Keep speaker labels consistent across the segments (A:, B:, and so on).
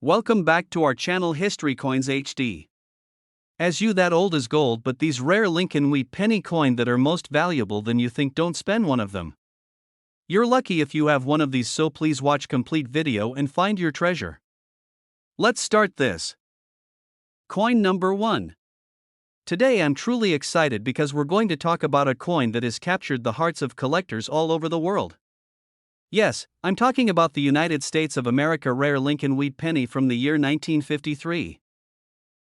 A: Welcome back to our channel History Coins HD. As you that old is gold, but these rare Lincoln wheat penny coin that are most valuable than you think, don't spend one of them. You're lucky if you have one of these, so please watch complete video and find your treasure. Let's start this. Coin number 1. Today I'm truly excited because we're going to talk about a coin that has captured the hearts of collectors all over the world. Yes, I'm talking about the United States of America rare Lincoln wheat penny from the year 1953.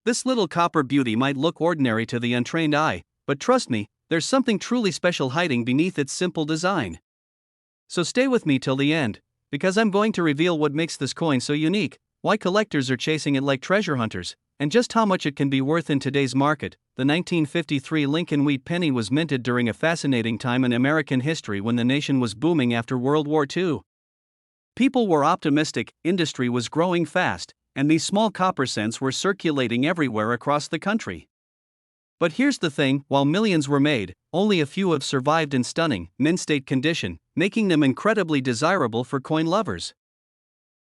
A: This little copper beauty might look ordinary to the untrained eye, but trust me, there's something truly special hiding beneath its simple design. So stay with me till the end, because I'm going to reveal what makes this coin so unique, why collectors are chasing it like treasure hunters, and just how much it can be worth in today's market. The 1953 Lincoln wheat penny was minted during a fascinating time in American history when the nation was booming after World War II. People were optimistic, industry was growing fast, and these small copper cents were circulating everywhere across the country. But here's the thing, while millions were made, only a few have survived in stunning, mint-state condition, making them incredibly desirable for coin lovers.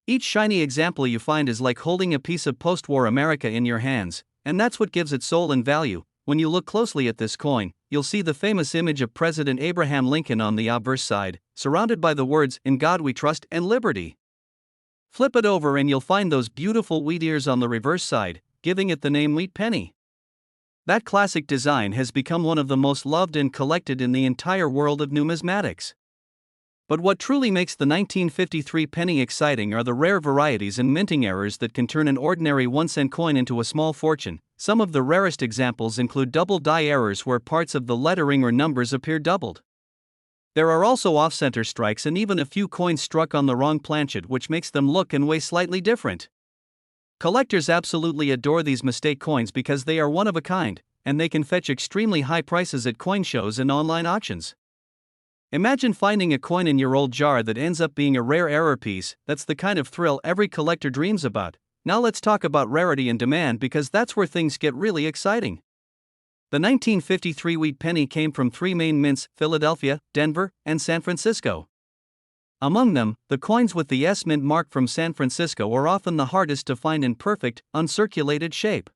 A: Each shiny example you find is like holding a piece of post-war America in your hands, and that's what gives it soul and value. When you look closely at this coin, you'll see the famous image of President Abraham Lincoln on the obverse side, surrounded by the words, "In God We Trust" and "Liberty." Flip it over and you'll find those beautiful wheat ears on the reverse side, giving it the name wheat penny. That classic design has become one of the most loved and collected in the entire world of numismatics. But what truly makes the 1953 penny exciting are the rare varieties and minting errors that can turn an ordinary 1-cent coin into a small fortune. Some of the rarest examples include double die errors where parts of the lettering or numbers appear doubled. There are also off-center strikes and even a few coins struck on the wrong planchet, which makes them look and weigh slightly different. Collectors absolutely adore these mistake coins because they are one of a kind, and they can fetch extremely high prices at coin shows and online auctions. Imagine finding a coin in your old jar that ends up being a rare error piece. That's the kind of thrill every collector dreams about. Now let's talk about rarity and demand, because that's where things get really exciting. The 1953 wheat penny came from three main mints: Philadelphia, Denver, and San Francisco. Among them, the coins with the S mint mark from San Francisco are often the hardest to find in perfect, uncirculated shape.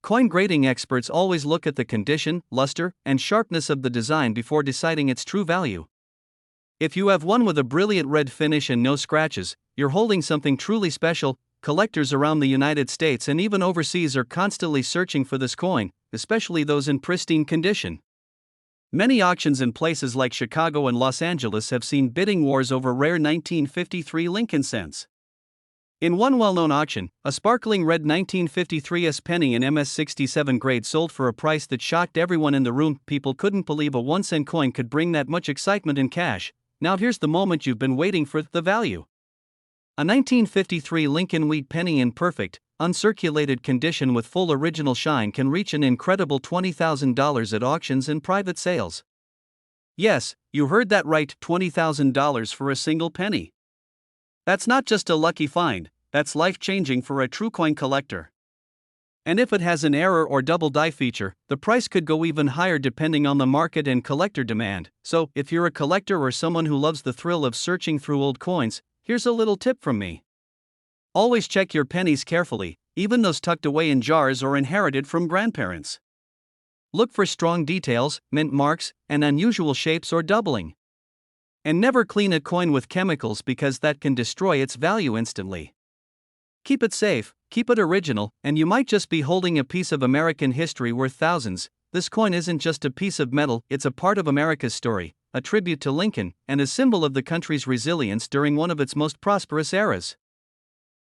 A: Coin grading experts always look at the condition, luster, and sharpness of the design before deciding its true value. If you have one with a brilliant red finish and no scratches, you're holding something truly special. Collectors around the United States and even overseas are constantly searching for this coin, especially those in pristine condition. Many auctions in places like Chicago and Los Angeles have seen bidding wars over rare 1953 Lincoln cents. In one well-known auction, a sparkling red 1953 S penny in MS-67 grade sold for a price that shocked everyone in the room. People couldn't believe a 1-cent coin could bring that much excitement in cash. Now here's the moment you've been waiting for: the value. A 1953 Lincoln wheat penny in perfect, uncirculated condition with full original shine can reach an incredible $20,000 at auctions and private sales. Yes, you heard that right, $20,000 for a single penny. That's not just a lucky find, that's life-changing for a true coin collector. And if it has an error or double die feature, the price could go even higher depending on the market and collector demand. So, if you're a collector or someone who loves the thrill of searching through old coins, here's a little tip from me. Always check your pennies carefully, even those tucked away in jars or inherited from grandparents. Look for strong details, mint marks, and unusual shapes or doubling. And never clean a coin with chemicals, because that can destroy its value instantly. Keep it safe, keep it original, and you might just be holding a piece of American history worth thousands. This coin isn't just a piece of metal, it's a part of America's story, a tribute to Lincoln, and a symbol of the country's resilience during one of its most prosperous eras.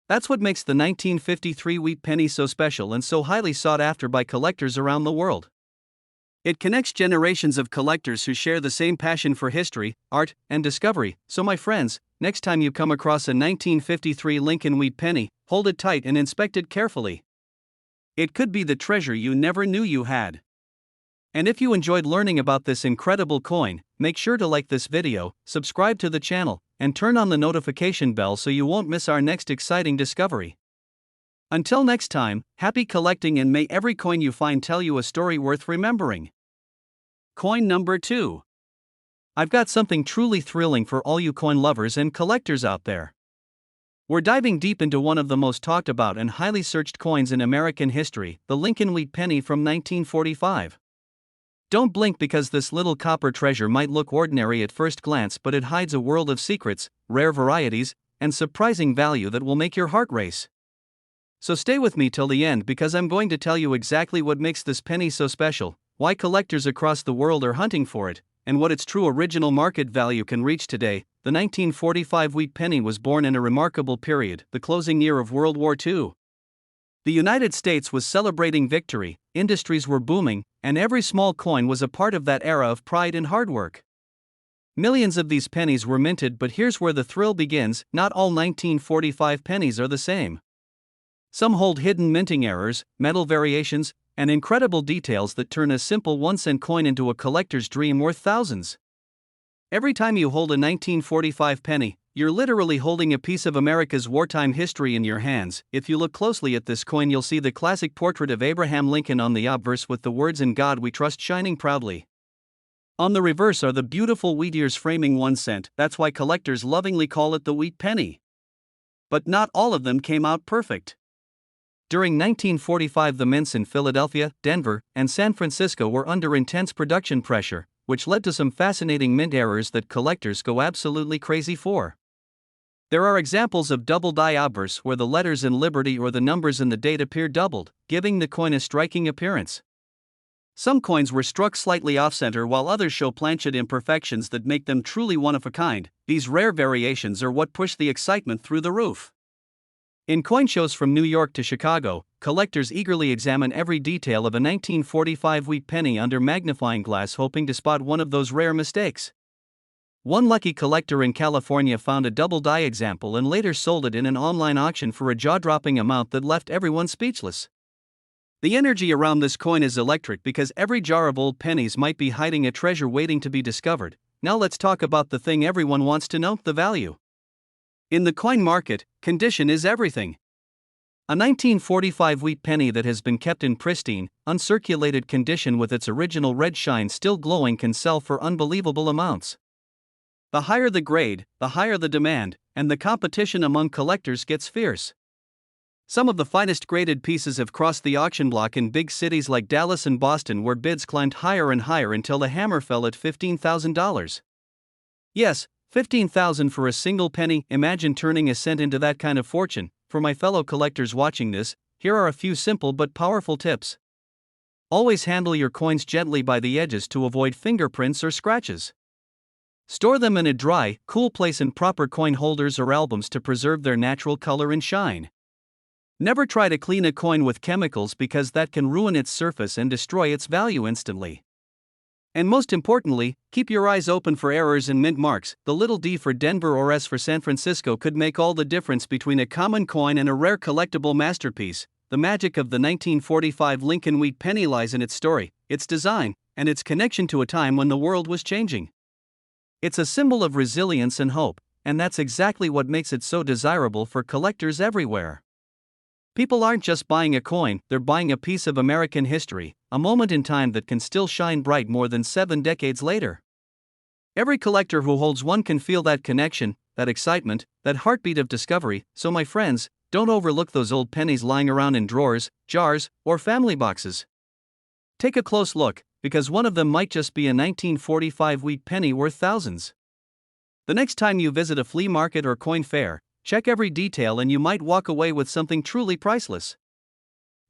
A: That's what makes the 1953 wheat penny so special and so highly sought after by collectors around the world. It connects generations of collectors who share the same passion for history, art, and discovery. So my friends, next time you come across a 1953 Lincoln wheat penny, hold it tight and inspect it carefully. It could be the treasure you never knew you had. And if you enjoyed learning about this incredible coin, make sure to like this video, subscribe to the channel, and turn on the notification bell so you won't miss our next exciting discovery. Until next time, happy collecting, and may every coin you find tell you a story worth remembering. Coin number 2. I've got something truly thrilling for all you coin lovers and collectors out there. We're diving deep into one of the most talked about and highly searched coins in American history, the Lincoln Wheat Penny from 1945. Don't blink because this little copper treasure might look ordinary at first glance, but it hides a world of secrets, rare varieties, and surprising value that will make your heart race. So stay with me till the end because I'm going to tell you exactly what makes this penny so special, why collectors across the world are hunting for it, and what its true original market value can reach today. The 1945 wheat penny was born in a remarkable period, the closing year of World War II. The United States was celebrating victory, industries were booming, and every small coin was a part of that era of pride and hard work. Millions of these pennies were minted, but here's where the thrill begins: not all 1945 pennies are the same. Some hold hidden minting errors, metal variations, and incredible details that turn a simple 1-cent coin into a collector's dream worth thousands. Every time you hold a 1945 penny, you're literally holding a piece of America's wartime history in your hands. If you look closely at this coin, you'll see the classic portrait of Abraham Lincoln on the obverse with the words "In God We Trust" shining proudly. On the reverse are the beautiful wheat ears framing 1 cent. That's why collectors lovingly call it the wheat penny. But not all of them came out perfect. During 1945, the mints in Philadelphia, Denver, and San Francisco were under intense production pressure, which led to some fascinating mint errors that collectors go absolutely crazy for. There are examples of double die obverse where the letters in Liberty or the numbers in the date appear doubled, giving the coin a striking appearance. Some coins were struck slightly off-center while others show planchet imperfections that make them truly one of a kind. These rare variations are what push the excitement through the roof. In coin shows from New York to Chicago, collectors eagerly examine every detail of a 1945 wheat penny under magnifying glass, hoping to spot one of those rare mistakes. One lucky collector in California found a double die example and later sold it in an online auction for a jaw-dropping amount that left everyone speechless. The energy around this coin is electric because every jar of old pennies might be hiding a treasure waiting to be discovered. Now let's talk about the thing everyone wants to know: the value. In the coin market, condition is everything. A 1945 wheat penny that has been kept in pristine, uncirculated condition with its original red shine still glowing can sell for unbelievable amounts. The higher the grade, the higher the demand, and the competition among collectors gets fierce. Some of the finest graded pieces have crossed the auction block in big cities like Dallas and Boston, where bids climbed higher and higher until the hammer fell at $15,000. Yes, $15,000 for a single penny. Imagine turning a cent into that kind of fortune. For my fellow collectors watching this, here are a few simple but powerful tips. Always handle your coins gently by the edges to avoid fingerprints or scratches. Store them in a dry, cool place in proper coin holders or albums to preserve their natural color and shine. Never try to clean a coin with chemicals because that can ruin its surface and destroy its value instantly. And most importantly, keep your eyes open for errors in mint marks. The little D for Denver or S for San Francisco could make all the difference between a common coin and a rare collectible masterpiece. The magic of the 1945 Lincoln Wheat Penny lies in its story, its design, and its connection to a time when the world was changing. It's a symbol of resilience and hope, and that's exactly what makes it so desirable for collectors everywhere. People aren't just buying a coin, they're buying a piece of American history, a moment in time that can still shine bright more than 7 decades later. Every collector who holds one can feel that connection, that excitement, that heartbeat of discovery. So my friends, don't overlook those old pennies lying around in drawers, jars, or family boxes. Take a close look, because one of them might just be a 1945 wheat penny worth thousands. The next time you visit a flea market or coin fair, check every detail and you might walk away with something truly priceless.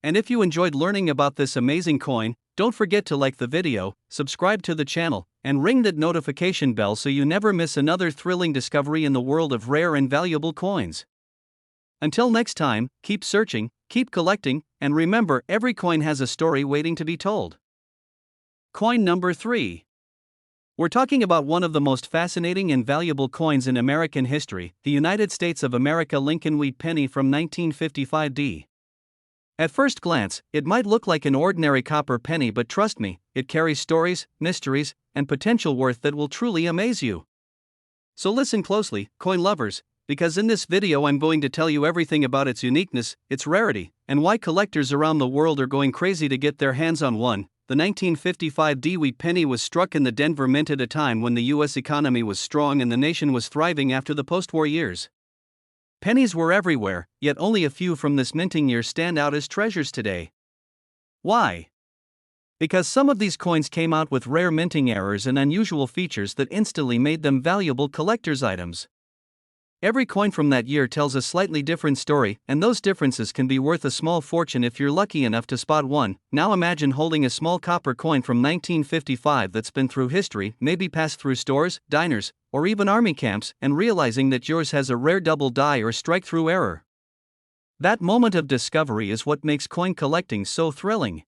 A: And if you enjoyed learning about this amazing coin, don't forget to like the video, subscribe to the channel, and ring that notification bell so you never miss another thrilling discovery in the world of rare and valuable coins. Until next time, keep searching, keep collecting, and remember, every coin has a story waiting to be told. Coin number 3. We're talking about one of the most fascinating and valuable coins in American history, the United States of America Lincoln Wheat Penny from 1955. At first glance, it might look like an ordinary copper penny, but trust me, it carries stories, mysteries, and potential worth that will truly amaze you. So listen closely, coin lovers, because in this video I'm going to tell you everything about its uniqueness, its rarity, and why collectors around the world are going crazy to get their hands on one. The 1955 wheat penny was struck in the Denver Mint at a time when the U.S. economy was strong and the nation was thriving after the post-war years. Pennies were everywhere, yet only a few from this minting year stand out as treasures today. Why? Because some of these coins came out with rare minting errors and unusual features that instantly made them valuable collector's items. Every coin from that year tells a slightly different story, and those differences can be worth a small fortune if you're lucky enough to spot one. Now imagine holding a small copper coin from 1955 that's been through history, maybe passed through stores, diners, or even army camps, and realizing that yours has a rare double die or strike-through error. That moment of discovery is what makes coin collecting so thrilling.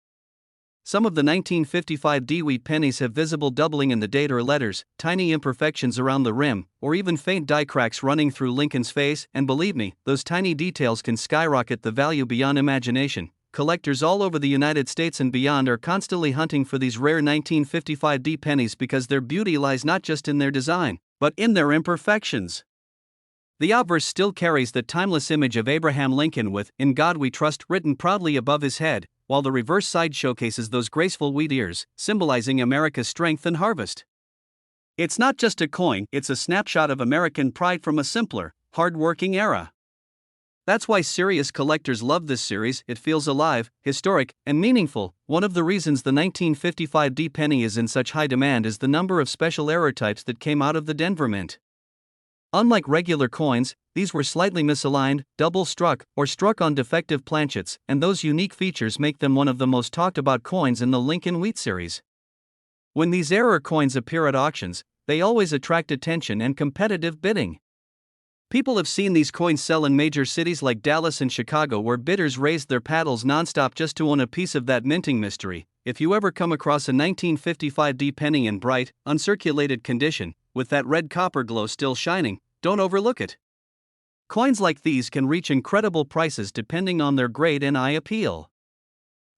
A: Some of the 1955 D-wheat pennies have visible doubling in the date or letters, tiny imperfections around the rim, or even faint die cracks running through Lincoln's face, and believe me, those tiny details can skyrocket the value beyond imagination. Collectors all over the United States and beyond are constantly hunting for these rare 1955 D pennies because their beauty lies not just in their design, but in their imperfections. The obverse still carries the timeless image of Abraham Lincoln with "In God We Trust" written proudly above his head, while the reverse side showcases those graceful wheat ears, symbolizing America's strength and harvest. It's not just a coin, it's a snapshot of American pride from a simpler, hard-working era. That's why serious collectors love this series. It feels alive, historic, and meaningful. One of the reasons the 1955 D penny is in such high demand is the number of special error types that came out of the Denver Mint. Unlike regular coins, these were slightly misaligned, double-struck, or struck on defective planchets, and those unique features make them one of the most talked-about coins in the Lincoln Wheat series. When these error coins appear at auctions, they always attract attention and competitive bidding. People have seen these coins sell in major cities like Dallas and Chicago, where bidders raised their paddles nonstop just to own a piece of that minting mystery. If you ever come across a 1955 D penny in bright, uncirculated condition, with that red copper glow still shining, don't overlook it. Coins like these can reach incredible prices depending on their grade and eye appeal.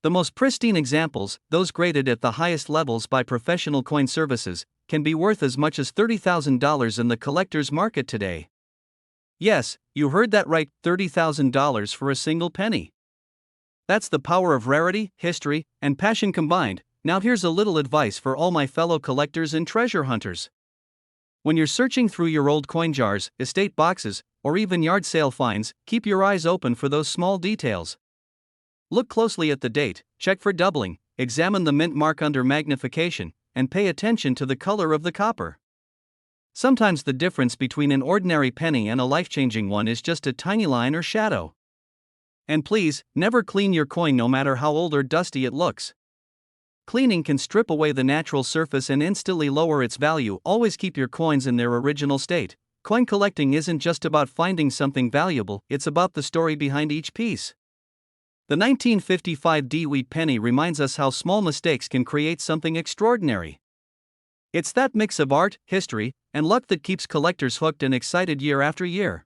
A: The most pristine examples, those graded at the highest levels by professional coin services, can be worth as much as $30,000 in the collector's market today. Yes, you heard that right, $30,000 for a single penny. That's the power of rarity, history, and passion combined. Now here's a little advice for all my fellow collectors and treasure hunters. When you're searching through your old coin jars, estate boxes, or even yard sale finds, keep your eyes open for those small details. Look closely at the date, check for doubling, examine the mint mark under magnification, and pay attention to the color of the copper. Sometimes the difference between an ordinary penny and a life-changing one is just a tiny line or shadow. And please, never clean your coin no matter how old or dusty it looks. Cleaning can strip away the natural surface and instantly lower its value. Always keep your coins in their original state. Coin collecting isn't just about finding something valuable, it's about the story behind each piece. The 1955 D-wheat penny reminds us how small mistakes can create something extraordinary. It's that mix of art, history, and luck that keeps collectors hooked and excited year after year.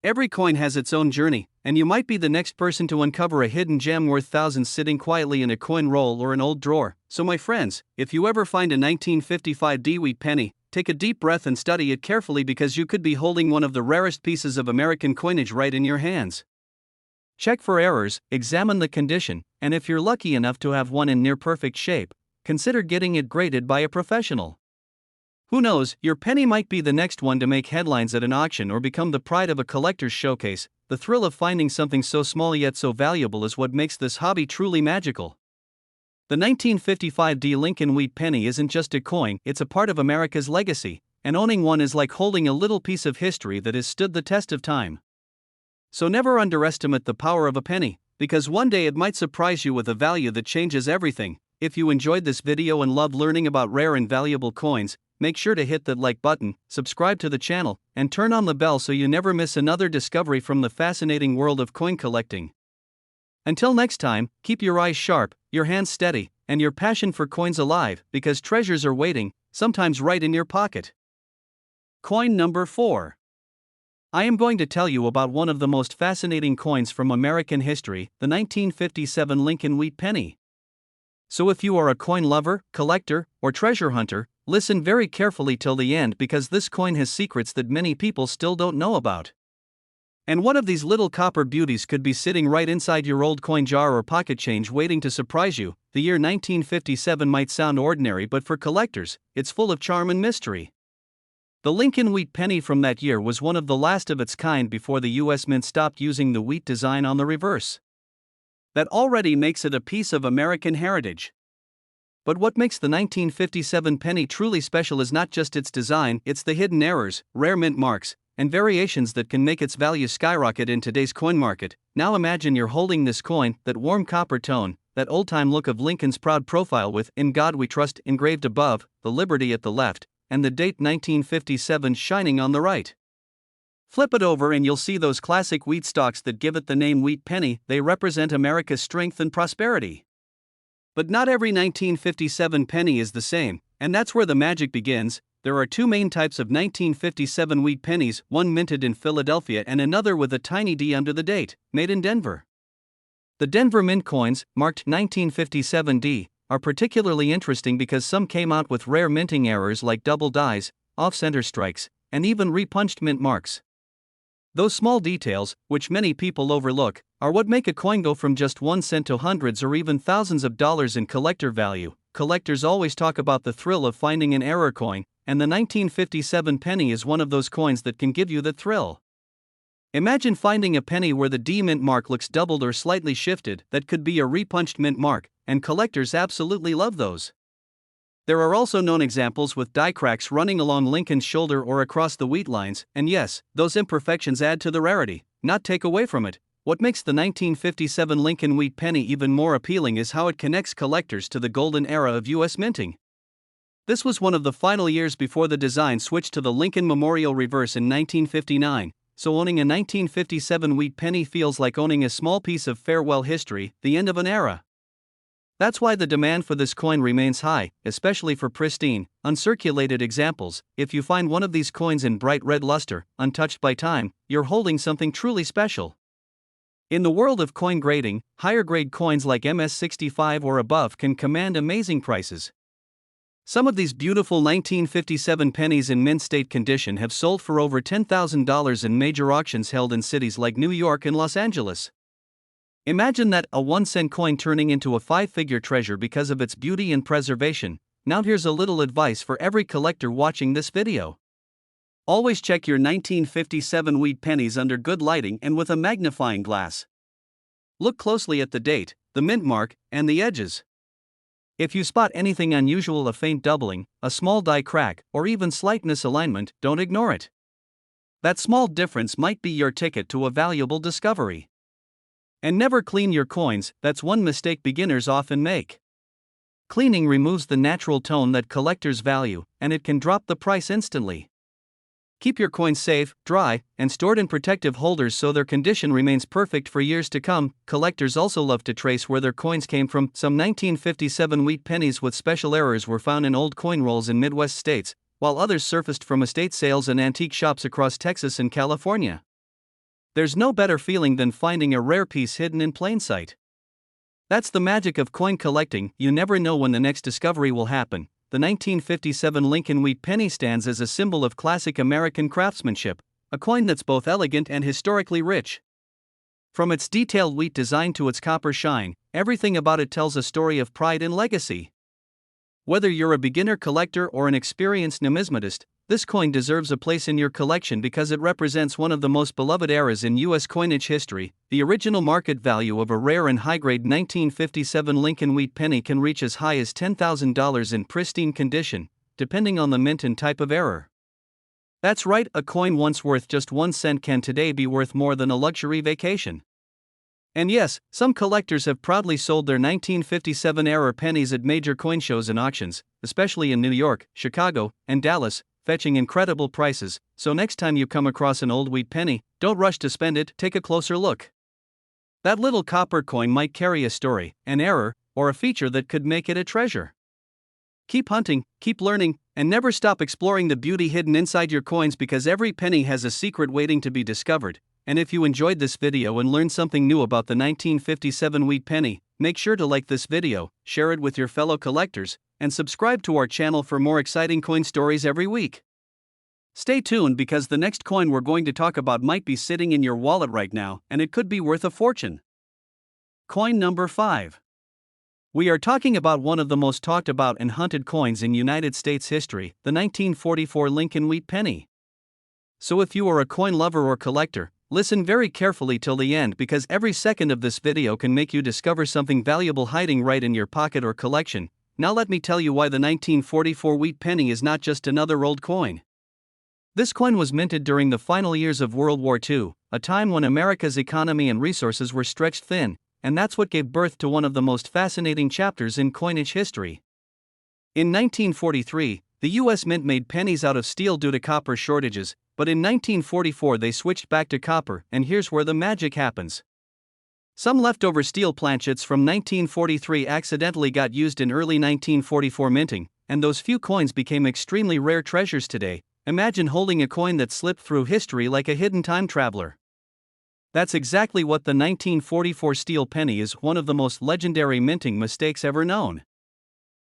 A: Every coin has its own journey, and you might be the next person to uncover a hidden gem worth thousands sitting quietly in a coin roll or an old drawer. So my friends, if you ever find a 1955 D-wheat penny, take a deep breath and study it carefully, because you could be holding one of the rarest pieces of American coinage right in your hands. Check for errors, examine the condition, and if you're lucky enough to have one in near-perfect shape, consider getting it graded by a professional. Who knows, your penny might be the next one to make headlines at an auction or become the pride of a collector's showcase. The thrill of finding something so small yet so valuable is what makes this hobby truly magical. The 1955 D Lincoln Wheat penny isn't just a coin, it's a part of America's legacy, and owning one is like holding a little piece of history that has stood the test of time. So never underestimate the power of a penny, because one day it might surprise you with a value that changes everything. If you enjoyed this video and loved learning about rare and valuable coins, make sure to hit that like button, subscribe to the channel, and turn on the bell so you never miss another discovery from the fascinating world of coin collecting. Until next time, keep your eyes sharp, your hands steady, and your passion for coins alive, because treasures are waiting, sometimes right in your pocket. Coin number 4. I am going to tell you about one of the most fascinating coins from American history, the 1957 Lincoln Wheat penny. So if you are a coin lover, collector, or treasure hunter, listen very carefully till the end, because this coin has secrets that many people still don't know about. And one of these little copper beauties could be sitting right inside your old coin jar or pocket change waiting to surprise you. The year 1957 might sound ordinary, but for collectors, it's full of charm and mystery. The Lincoln wheat penny from that year was one of the last of its kind before the US Mint stopped using the wheat design on the reverse. That already makes it a piece of American heritage. But what makes the 1957 penny truly special is not just its design, it's the hidden errors, rare mint marks, and variations that can make its value skyrocket in today's coin market. Now imagine you're holding this coin, that warm copper tone, that old-time look of Lincoln's proud profile with "In God We Trust" engraved above, the Liberty at the left, and the date 1957 shining on the right. Flip it over and you'll see those classic wheat stalks that give it the name wheat penny. They represent America's strength and prosperity. But not every 1957 penny is the same, and that's where the magic begins. There are two main types of 1957 wheat pennies, one minted in Philadelphia and another with a tiny D under the date, made in Denver. The Denver Mint coins, marked 1957D, are particularly interesting because some came out with rare minting errors like double dies, off-center strikes, and even repunched mint marks. Those small details, which many people overlook, are what make a coin go from just 1 cent to hundreds or even thousands of dollars in collector value. Collectors always talk about the thrill of finding an error coin, and the 1957 penny is one of those coins that can give you the thrill. Imagine finding a penny where the D mint mark looks doubled or slightly shifted. That could be a repunched mint mark, and collectors absolutely love those. There are also known examples with die cracks running along Lincoln's shoulder or across the wheat lines, and yes, those imperfections add to the rarity, not take away from it. What makes the 1957 Lincoln wheat penny even more appealing is how it connects collectors to the golden era of US minting. This was one of the final years before the design switched to the Lincoln Memorial reverse in 1959, so owning a 1957 wheat penny feels like owning a small piece of farewell history, the end of an era. That's why the demand for this coin remains high, especially for pristine, uncirculated examples. If you find one of these coins in bright red luster, untouched by time, you're holding something truly special. In the world of coin grading, higher grade coins like MS65 or above can command amazing prices. Some of these beautiful 1957 pennies in mint state condition have sold for over $10,000 in major auctions held in cities like New York and Los Angeles. Imagine that, a 1-cent coin turning into a 5-figure treasure because of its beauty and preservation. Now here's a little advice for every collector watching this video. Always check your 1957 wheat pennies under good lighting and with a magnifying glass. Look closely at the date, the mint mark, and the edges. If you spot anything unusual, a faint doubling, a small die crack, or even slight misalignment, don't ignore it. That small difference might be your ticket to a valuable discovery. And never clean your coins. That's one mistake beginners often make. Cleaning removes the natural tone that collectors value, and it can drop the price instantly. Keep your coins safe, dry, and stored in protective holders so their condition remains perfect for years to come. Collectors also love to trace where their coins came from. Some 1957 wheat pennies with special errors were found in old coin rolls in Midwest states, while others surfaced from estate sales and antique shops across Texas and California. There's no better feeling than finding a rare piece hidden in plain sight. That's the magic of coin collecting. You never know when the next discovery will happen. The 1957 Lincoln wheat penny stands as a symbol of classic American craftsmanship, a coin that's both elegant and historically rich. From its detailed wheat design to its copper shine, everything about it tells a story of pride and legacy. Whether you're a beginner collector or an experienced numismatist, this coin deserves a place in your collection because it represents one of the most beloved eras in U.S. coinage history. The original market value of a rare and high-grade 1957 Lincoln wheat penny can reach as high as $10,000 in pristine condition, depending on the mint and type of error. That's right, a coin once worth just 1 cent can today be worth more than a luxury vacation. And yes, some collectors have proudly sold their 1957 error pennies at major coin shows and auctions, especially in New York, Chicago, and Dallas, fetching incredible prices. So next time you come across an old wheat penny, don't rush to spend it, take a closer look. That little copper coin might carry a story, an error, or a feature that could make it a treasure. Keep hunting, keep learning, and never stop exploring the beauty hidden inside your coins, because every penny has a secret waiting to be discovered. And if you enjoyed this video and learned something new about the 1957 wheat penny, make sure to like this video, share it with your fellow collectors, and subscribe to our channel for more exciting coin stories every week. Stay tuned, because the next coin we're going to talk about might be sitting in your wallet right now, and it could be worth a fortune. Coin number 5. We are talking about one of the most talked about and hunted coins in United States history, the 1944 Lincoln Wheat Penny. So if you are a coin lover or collector, listen very carefully till the end because every second of this video can make you discover something valuable hiding right in your pocket or collection. Now let me tell you why the 1944 Wheat Penny is not just another old coin. This coin was minted during the final years of World War II, a time when America's economy and resources were stretched thin, and that's what gave birth to one of the most fascinating chapters in coinage history. In 1943, the U.S. Mint made pennies out of steel due to copper shortages, but in 1944 they switched back to copper, and here's where the magic happens. Some leftover steel planchets from 1943 accidentally got used in early 1944 minting, and those few coins became extremely rare treasures today. Imagine holding a coin that slipped through history like a hidden time traveler. That's exactly what the 1944 steel penny is, one of the most legendary minting mistakes ever known.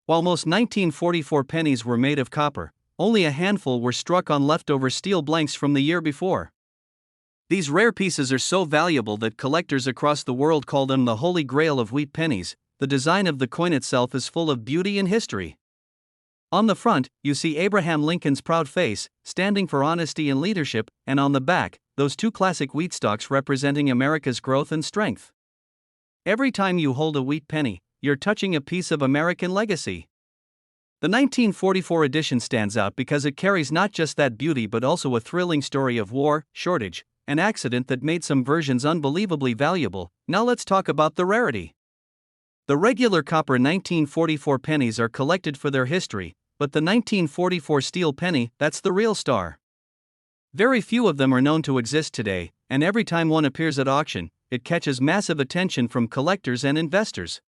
A: While most 1944 pennies were made of copper, only a handful were struck on leftover steel blanks from the year before. These rare pieces are so valuable that collectors across the world call them the holy grail of wheat pennies. The design of the coin itself is full of beauty and history. On the front, you see Abraham Lincoln's proud face, standing for honesty and leadership, and on the back, those two classic wheat stalks representing America's growth and strength. Every time you hold a wheat penny, you're touching a piece of American legacy. The 1944 edition stands out because it carries not just that beauty but also a thrilling story of war, shortage, an accident that made some versions unbelievably valuable. Now let's talk about the rarity. The regular copper 1944 pennies are collected for their history, but the 1944 steel penny, that's the real star. Very few of them are known to exist today, and every time one appears at auction, it catches massive attention from collectors and investors.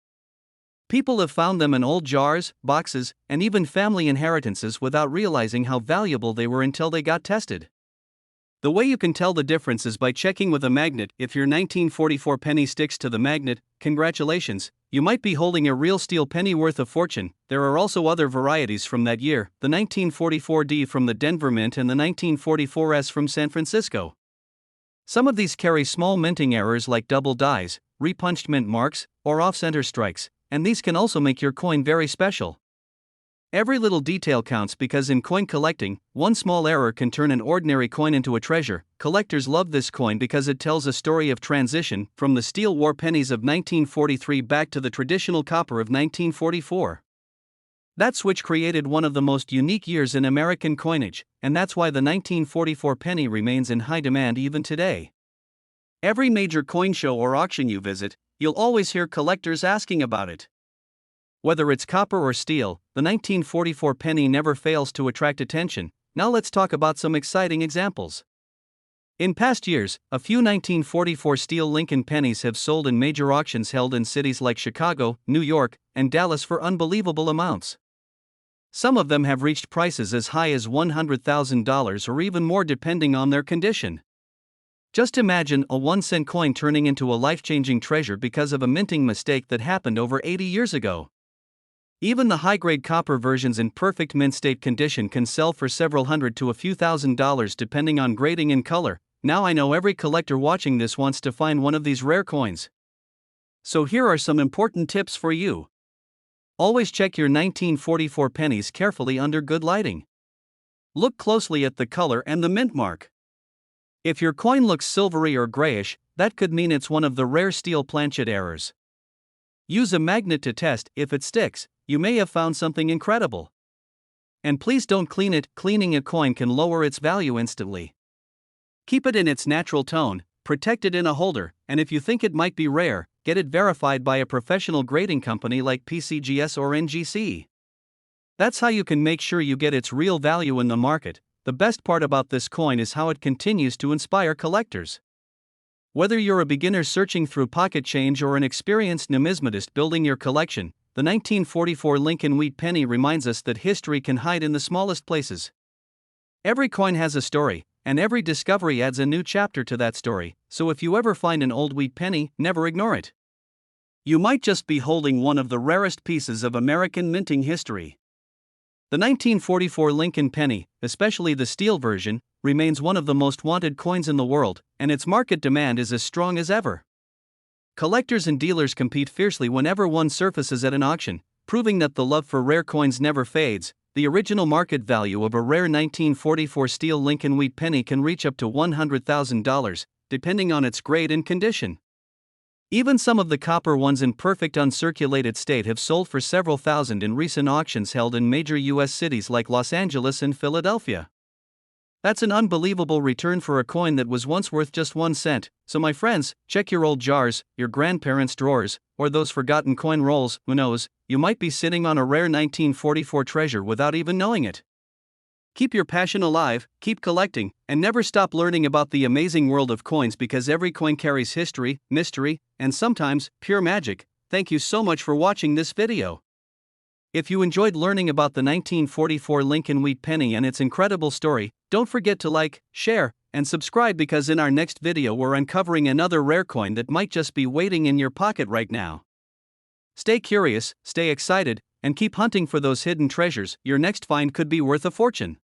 A: People have found them in old jars, boxes, and even family inheritances without realizing how valuable they were until they got tested. The way you can tell the difference is by checking with a magnet. If your 1944 penny sticks to the magnet, congratulations, you might be holding a real steel penny worth a fortune. There are also other varieties from that year, the 1944D from the Denver Mint and the 1944S from San Francisco. Some of these carry small minting errors like double dies, repunched mint marks, or off-center strikes, and these can also make your coin very special. Every little detail counts because in coin collecting, one small error can turn an ordinary coin into a treasure. Collectors love this coin because it tells a story of transition from the steel war pennies of 1943 back to the traditional copper of 1944. That switch created one of the most unique years in American coinage, and that's why the 1944 penny remains in high demand even today. Every major coin show or auction you visit, you'll always hear collectors asking about it. Whether it's copper or steel, the 1944 penny never fails to attract attention. Now let's talk about some exciting examples. In past years, a few 1944 steel Lincoln pennies have sold in major auctions held in cities like Chicago, New York, and Dallas for unbelievable amounts. Some of them have reached prices as high as $100,000 or even more depending on their condition. Just imagine a 1-cent coin turning into a life-changing treasure because of a minting mistake that happened over 80 years ago. Even the high-grade copper versions in perfect mint state condition can sell for several hundred to a few $1,000s depending on grading and color. Now I know every collector watching this wants to find one of these rare coins. So here are some important tips for you. Always check your 1944 pennies carefully under good lighting. Look closely at the color and the mint mark. If your coin looks silvery or grayish, that could mean it's one of the rare steel planchet errors. Use a magnet to test. If it sticks, you may have found something incredible. And please don't clean it. Cleaning a coin can lower its value instantly. Keep it in its natural tone, protect it in a holder, and if you think it might be rare, get it verified by a professional grading company like PCGS or NGC. That's how you can make sure you get its real value in the market. The best part about this coin is how it continues to inspire collectors. Whether you're a beginner searching through pocket change or an experienced numismatist building your collection, the 1944 Lincoln Wheat Penny reminds us that history can hide in the smallest places. Every coin has a story, and every discovery adds a new chapter to that story, so if you ever find an old wheat penny, never ignore it. You might just be holding one of the rarest pieces of American minting history. The 1944 Lincoln penny, especially the steel version, remains one of the most wanted coins in the world, and its market demand is as strong as ever. Collectors and dealers compete fiercely whenever one surfaces at an auction, proving that the love for rare coins never fades. The original market value of a rare 1944 steel Lincoln Wheat penny can reach up to $100,000, depending on its grade and condition. Even some of the copper ones in perfect uncirculated state have sold for several thousand in recent auctions held in major U.S. cities like Los Angeles and Philadelphia. That's an unbelievable return for a coin that was once worth just 1 cent. So my friends, check your old jars, your grandparents' drawers, or those forgotten coin rolls. Who knows, you might be sitting on a rare 1944 treasure without even knowing it. Keep your passion alive, keep collecting, and never stop learning about the amazing world of coins, because every coin carries history, mystery, and sometimes pure magic. Thank you so much for watching this video. If you enjoyed learning about the 1944 Lincoln Wheat penny and its incredible story, don't forget to like, share, and subscribe, because in our next video we're uncovering another rare coin that might just be waiting in your pocket right now. Stay curious, stay excited, and keep hunting for those hidden treasures. Your next find could be worth a fortune.